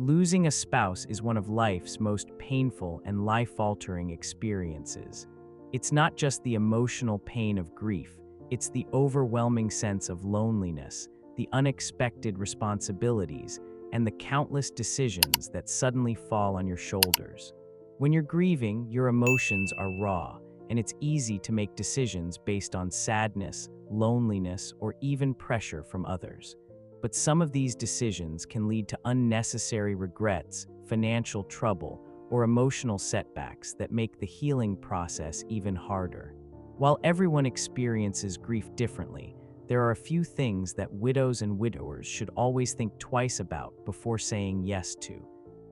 Losing a spouse is one of life's most painful and life-altering experiences. It's not just the emotional pain of grief, it's the overwhelming sense of loneliness, the unexpected responsibilities, and the countless decisions that suddenly fall on your shoulders. When you're grieving, your emotions are raw, and it's easy to make decisions based on sadness, loneliness, or even pressure from others. But some of these decisions can lead to unnecessary regrets, financial trouble, or emotional setbacks that make the healing process even harder. While everyone experiences grief differently, there are a few things that widows and widowers should always think twice about before saying yes to.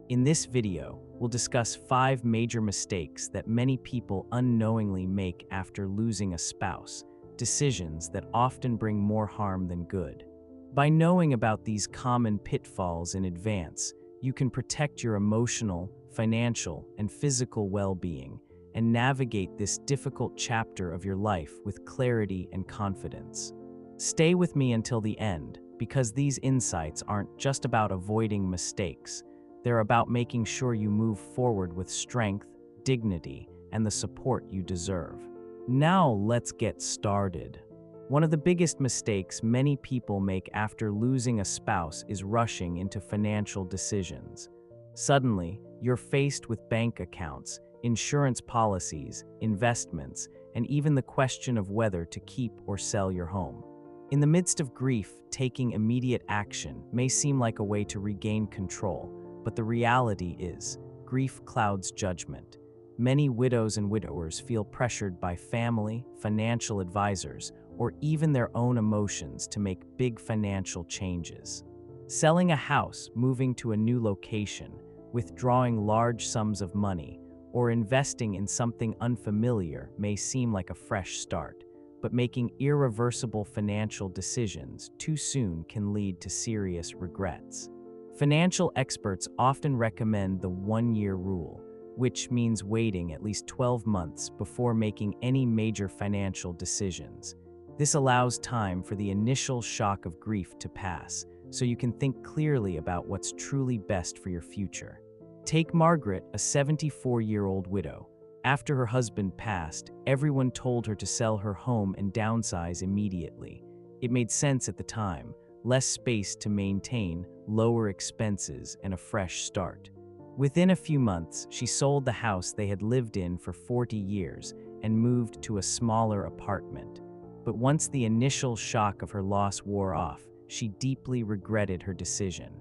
In this video, we'll discuss 5 major mistakes that many people unknowingly make after losing a spouse, decisions that often bring more harm than good. By knowing about these common pitfalls in advance, you can protect your emotional, financial, and physical well-being and navigate this difficult chapter of your life with clarity and confidence. Stay with me until the end, because these insights aren't just about avoiding mistakes. They're about making sure you move forward with strength, dignity, and the support you deserve. Now let's get started. One of the biggest mistakes many people make after losing a spouse is rushing into financial decisions. Suddenly, you're faced with bank accounts, insurance policies, investments, and even the question of whether to keep or sell your home. In the midst of grief, taking immediate action may seem like a way to regain control, but the reality is, grief clouds judgment. Many widows and widowers feel pressured by family, financial advisors, or even their own emotions to make big financial changes. Selling a house, moving to a new location, withdrawing large sums of money, or investing in something unfamiliar may seem like a fresh start, but making irreversible financial decisions too soon can lead to serious regrets. Financial experts often recommend the 1-year rule, which means waiting at least 12 months before making any major financial decisions. This allows time for the initial shock of grief to pass, so you can think clearly about what's truly best for your future. Take Margaret, a 74-year-old widow. After her husband passed, everyone told her to sell her home and downsize immediately. It made sense at the time: less space to maintain, lower expenses, and a fresh start. Within a few months, she sold the house they had lived in for 40 years and moved to a smaller apartment. But once the initial shock of her loss wore off, she deeply regretted her decision.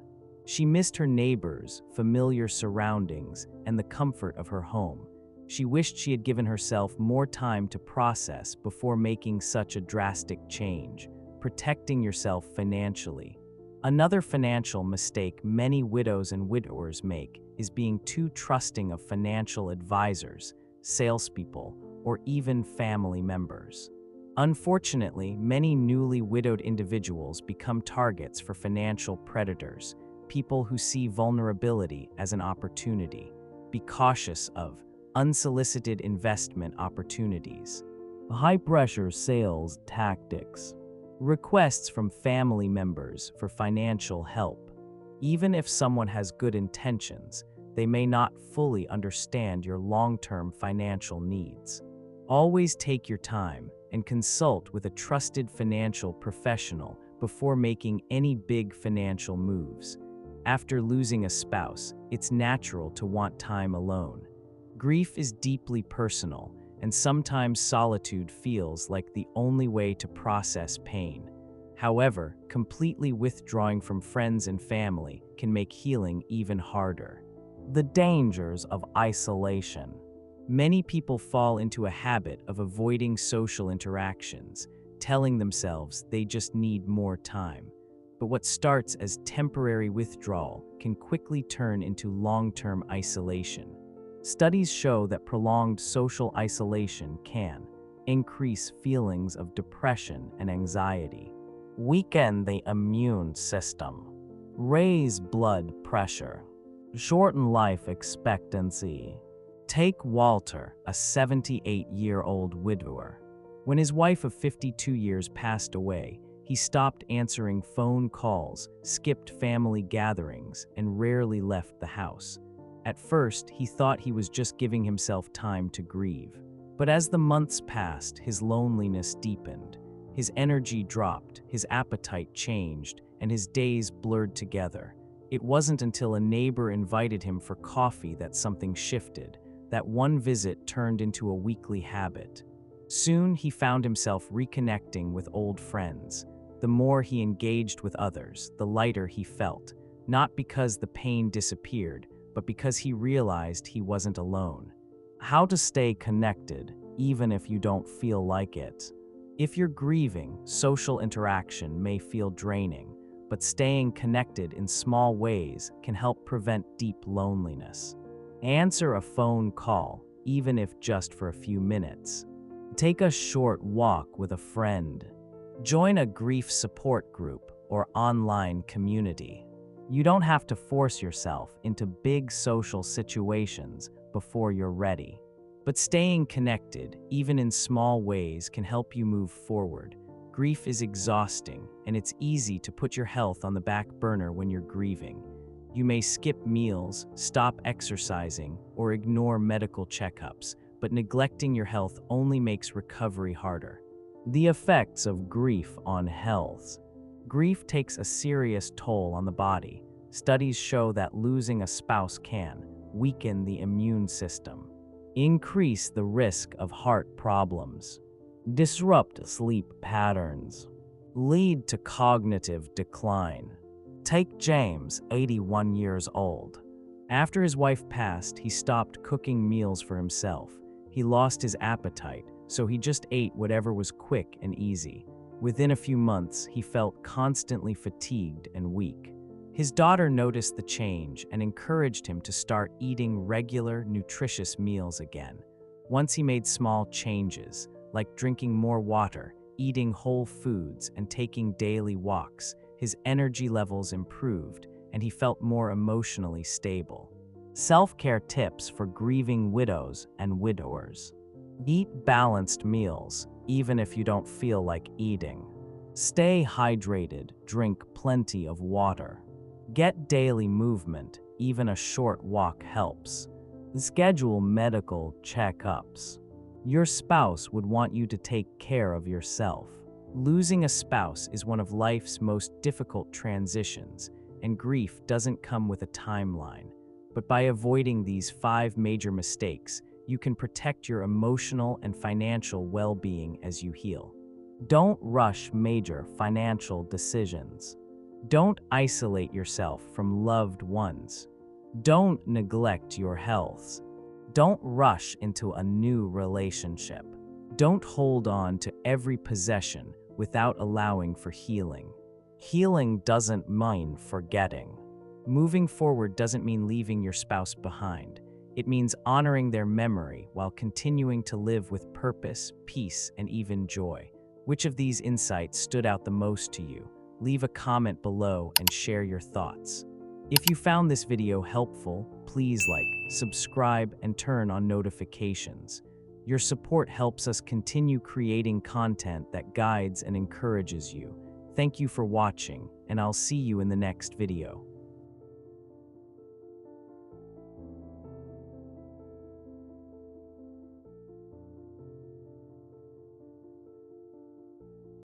She missed her neighbors, familiar surroundings, and the comfort of her home. She wished she had given herself more time to process before making such a drastic change, protecting yourself financially. Another financial mistake many widows and widowers make is being too trusting of financial advisors, salespeople, or even family members. Unfortunately, many newly widowed individuals become targets for financial predators, people who see vulnerability as an opportunity. Be cautious of unsolicited investment opportunities, high-pressure sales tactics, requests from family members for financial help. Even if someone has good intentions, they may not fully understand your long-term financial needs. Always take your time and consult with a trusted financial professional before making any big financial moves. After losing a spouse, it's natural to want time alone. Grief is deeply personal, and sometimes solitude feels like the only way to process pain. However, completely withdrawing from friends and family can make healing even harder. The dangers of isolation. Many people fall into a habit of avoiding social interactions, telling themselves they just need more time. But what starts as temporary withdrawal can quickly turn into long-term isolation. Studies show that prolonged social isolation can increase feelings of depression and anxiety, weaken the immune system, raise blood pressure, shorten life expectancy. Take Walter, a 78-year-old widower. When his wife of 52 years passed away, He stopped answering phone calls, skipped family gatherings, and rarely left the house. At first, he thought he was just giving himself time to grieve. But as the months passed, his loneliness deepened. His energy dropped, his appetite changed, and his days blurred together. It wasn't until a neighbor invited him for coffee that something shifted. That one visit turned into a weekly habit. Soon, he found himself reconnecting with old friends. The more he engaged with others, the lighter he felt, not because the pain disappeared, but because he realized he wasn't alone. How to stay connected, even if you don't feel like it. If you're grieving, social interaction may feel draining, but staying connected in small ways can help prevent deep loneliness. Answer a phone call, even if just for a few minutes. Take a short walk with a friend. Join a grief support group or online community. You don't have to force yourself into big social situations before you're ready. But staying connected, even in small ways, can help you move forward. Grief is exhausting, and it's easy to put your health on the back burner when you're grieving. You may skip meals, stop exercising, or ignore medical checkups, but neglecting your health only makes recovery harder. The effects of grief on health. Grief takes a serious toll on the body. Studies show that losing a spouse can weaken the immune system, increase the risk of heart problems, disrupt sleep patterns, lead to cognitive decline. Take James, 81 years old. After his wife passed, he stopped cooking meals for himself. He lost his appetite, so he just ate whatever was quick and easy. Within a few months, he felt constantly fatigued and weak. His daughter noticed the change and encouraged him to start eating regular, nutritious meals again. Once he made small changes, like drinking more water, eating whole foods, and taking daily walks, his energy levels improved, and he felt more emotionally stable. Self-care tips for grieving widows and widowers. Eat balanced meals, even if you don't feel like eating. Stay hydrated, drink plenty of water. Get daily movement, even a short walk helps. Schedule medical checkups. Your spouse would want you to take care of yourself. Losing a spouse is one of life's most difficult transitions, and grief doesn't come with a timeline. But by avoiding these 5 major mistakes, you can protect your emotional and financial well-being as you heal. Don't rush major financial decisions. Don't isolate yourself from loved ones. Don't neglect your health. Don't rush into a new relationship. Don't hold on to every possession without allowing for healing. Healing doesn't mean forgetting. Moving forward doesn't mean leaving your spouse behind. It means honoring their memory while continuing to live with purpose, peace, and even joy. Which of these insights stood out the most to you? Leave a comment below and share your thoughts. If you found this video helpful, please like, subscribe, and turn on notifications. Your support helps us continue creating content that guides and encourages you. Thank you for watching, and I'll see you in the next video.